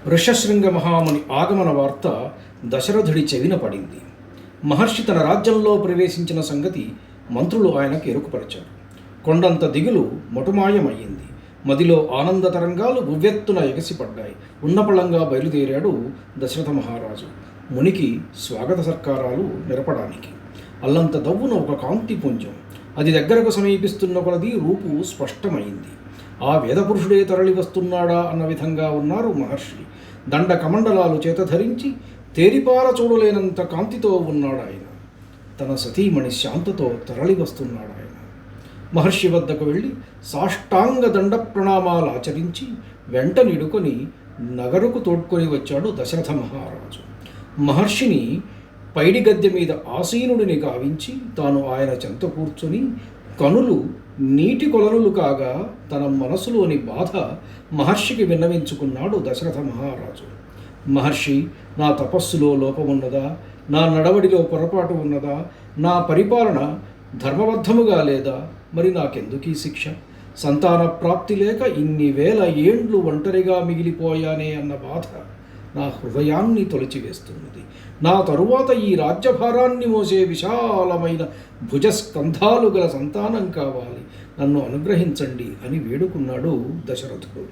ఋషశృంగ మహాముని ఆగమన వార్త దశరథుడి చెవిన పడింది. మహర్షి తన రాజ్యంలో ప్రవేశించిన సంగతి మంత్రులు ఆయనకు ఎరుకుపరిచారు. కొండంత దిగులు మొటుమాయమయ్యింది. మదిలో ఆనంద తరంగాలు ఉవ్వెత్తున ఎగసిపడ్డాయి. ఉన్నపళంగా బయలుదేరాడు దశరథ మహారాజు మునికి స్వాగత సత్కారాలు నిరపడానికి. అల్లంత దవ్వున ఒక కాంతి పుంజం అది దగ్గరకు సమీపిస్తున్న కొలది రూపు స్పష్టమైంది. ఆ వేదపురుషుడే తరలి వస్తున్నాడా అన్న విధంగా ఉన్నారు మహర్షి. దండ కమండలాలు చేత ధరించి తేరిపార చూడలేనంత కాంతితో ఉన్నాడాయన. తన సతీమణి శాంతతో తరలి వస్తున్నాడాయన. మహర్షి వద్దకు వెళ్ళి సాష్టాంగ దండ ప్రణామాలు ఆచరించి వెంట నిడుకొని నగరుకు తోడ్కొని వచ్చాడు దశరథ మహారాజు. మహర్షిని పైడి గద్దె మీద ఆసీనుడిని గావించి తాను ఆయన చెంత కూర్చుని కనులు నీటి కొలనులు కాగా తన మనసులోని బాధ మహర్షికి విన్నవించుకున్నాడు దశరథ మహారాజు. మహర్షి, నా తపస్సులో లోపమున్నదా? నా నడవడిలో పొరపాటు ఉన్నదా? నా పరిపాలన ధర్మబద్ధముగా లేదా? మరి నాకెందుకీ శిక్ష? సంతాన ప్రాప్తి లేక ఇన్ని వేల ఏండ్లు ఒంటరిగా మిగిలిపోయానే అన్న బాధ నా హృదయాన్ని తొలిచివేస్తున్నది. నా తరువాత ఈ రాజ్యభారాన్ని మోసే విశాలమైన భుజస్కంధాలు గల సంతానం కావాలి. నన్ను అనుగ్రహించండి అని వేడుకున్నాడు దశరథుడు.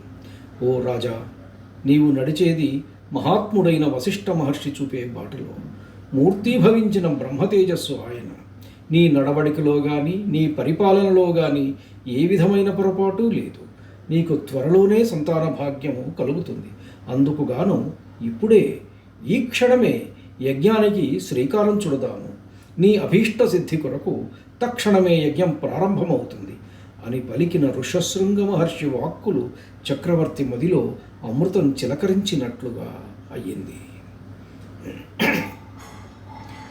ఓ రాజా, నీవు నడిచేది మహాత్ముడైన వశిష్ఠ మహర్షి చూపే బాటలో. మూర్తీభవించిన బ్రహ్మతేజస్సు ఆయన. నీ నడవడికలో కానీ నీ పరిపాలనలో కానీ ఏ విధమైన పొరపాటు లేదు. నీకు త్వరలోనే సంతాన భాగ్యము కలుగుతుంది. అందుకుగాను ఇప్పుడే ఈ క్షణమే యజ్ఞానికి శ్రీకారం చుడదాము. నీ అభీష్ట సిద్ధి కొరకు తక్షణమే యజ్ఞం ప్రారంభమవుతుంది అని పలికిన ఋషశృంగ మహర్షి వాక్కులు చక్రవర్తి మదిలో అమృతం చిలకరించినట్లుగా అయ్యింది.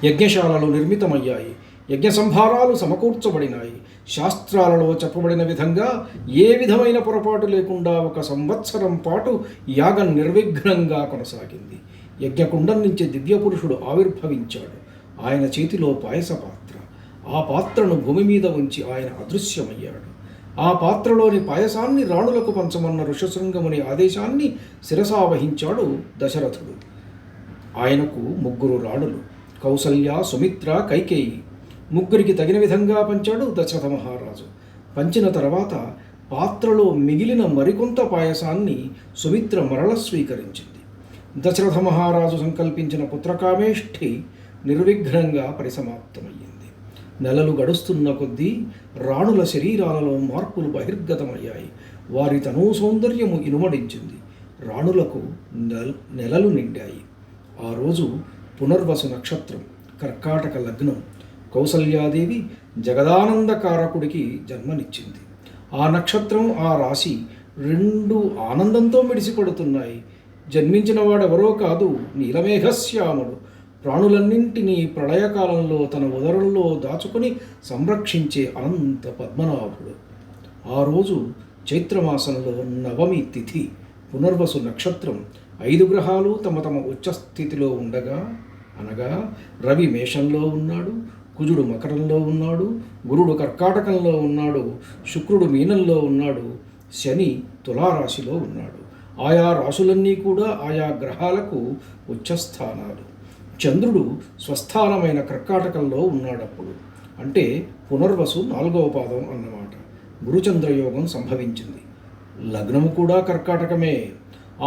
యజ్ఞశాలలు నిర్మితమయ్యాయి. యజ్ఞ సంభారాలు సమకూర్చబడినాయి. శాస్త్రాలలో చెప్పబడిన విధంగా ఏ విధమైన పొరపాటు లేకుండా 1 సంవత్సరం పాటు యాగం నిర్విఘ్నంగా కొనసాగింది. యజ్ఞకుండం నుంచి దివ్యపురుషుడు ఆవిర్భవించాడు. ఆయన చేతిలో పాయస పాత్ర. ఆ పాత్రను భూమి మీద ఉంచి ఆయన అదృశ్యమయ్యాడు. ఆ పాత్రలోని పాయసాన్ని రాణులకు పంచమన్న ఋషశృంగముని ఆదేశాన్ని శిరసావహించాడు దశరథుడు. ఆయనకు 3 రాణులు, కౌసల్య, సుమిత్ర, కైకేయి. ముగ్గురికి తగిన విధంగా పంచాడు దశరథ మహారాజు. పంచిన తర్వాత పాత్రలో మిగిలిన మరికొంత పాయసాన్ని సుమిత్ర మరల స్వీకరించింది. దశరథ మహారాజు సంకల్పించిన పుత్రకామేష్ఠి నిర్విఘ్నంగా పరిసమాప్తమయ్యింది. నెలలు గడుస్తున్న కొద్దీ రాణుల శరీరాలలో మార్పులు బహిర్గతమయ్యాయి. వారి తనూ సౌందర్యము ఇనుమడించింది. రాణులకు నెలలు నిండాయి. ఆ రోజు పునర్వసు నక్షత్రం, కర్కాటక లగ్నం. కౌసల్యాదేవి జగదానందకారకుడికి జన్మనిచ్చింది. ఆ నక్షత్రం, ఆ రాశి 2 ఆనందంతో మిడిసిపడుతున్నాయి. జన్మించిన వాడెవరో కాదు, నీలమేఘశ్యాముడు. ప్రాణులన్నింటినీ ప్రళయకాలంలో తన ఉదరంలో దాచుకుని సంరక్షించే అనంత పద్మనాభుడు. ఆ రోజు చైత్రమాసంలో నవమి తిథి, పునర్వసు నక్షత్రం. 5 గ్రహాలు తమ తమ ఉచ్చస్థితిలో ఉండగా, అనగా రవి మేషంలో ఉన్నాడు, కుజుడు మకరంలో ఉన్నాడు, గురుడు కర్కాటకంలో ఉన్నాడు, శుక్రుడు మీనంలో ఉన్నాడు, శని తులారాశిలో ఉన్నాడు. ఆయా రాశులన్నీ కూడా ఆయా గ్రహాలకు ఉచ్చస్థానాలు. చంద్రుడు స్వస్థానమైన కర్కాటకంలో ఉన్నాడప్పుడు. అంటే పునర్వసు 4వ పాదం అన్నమాట. గురుచంద్రయోగం సంభవించింది. లగ్నము కూడా కర్కాటకమే.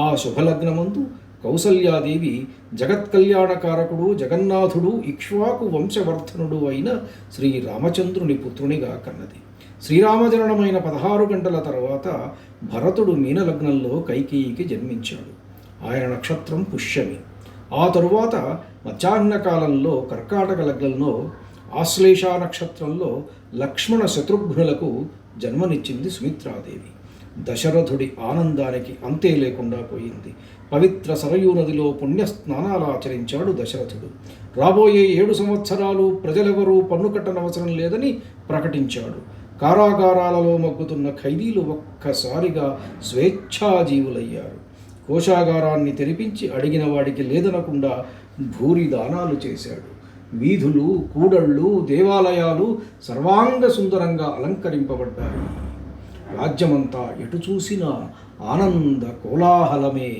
ఆ శుభలగ్నమందు కౌసల్యాదేవి జగత్కల్యాణకారకుడు, జగన్నాథుడు, ఇక్ష్వాకు వంశవర్ధనుడు అయిన శ్రీరామచంద్రుని పుత్రునిగా కన్నది. శ్రీరామజననమైన 16 గంటల తర్వాత భరతుడు మీనలగ్నంలో కైకేయికి జన్మించాడు. ఆయన నక్షత్రం పుష్యమి. ఆ తరువాత మధ్యాహ్నకాలంలో కర్కాటక లగ్నంలో ఆశ్లేష నక్షత్రంలో లక్ష్మణ శత్రుఘ్నులకు జన్మనిచ్చింది సుమిత్రాదేవి. దశరథుడి ఆనందానికి అంతే లేకుండా పోయింది. పవిత్ర సరయూ నదిలో పుణ్య స్నానాలు ఆచరించాడు దశరథుడు. రాబోయే 7 సంవత్సరాలు ప్రజలెవరూ పన్ను కట్టనవసరం లేదని ప్రకటించాడు. కారాగారాలలో మగ్గుతున్న ఖైదీలు ఒక్కసారిగా స్వేచ్ఛాజీవులయ్యారు. కోశాగారాన్ని తెరిపించి అడిగిన వాడికి లేదనకుండా భూరి దానాలు చేశాడు. వీధులు, కూడళ్ళు, దేవాలయాలు సర్వాంగ సుందరంగా అలంకరింపబడ్డాయి. రాజ్యమంతా ఎటు చూసినా ఆనంద కోలాహలమే.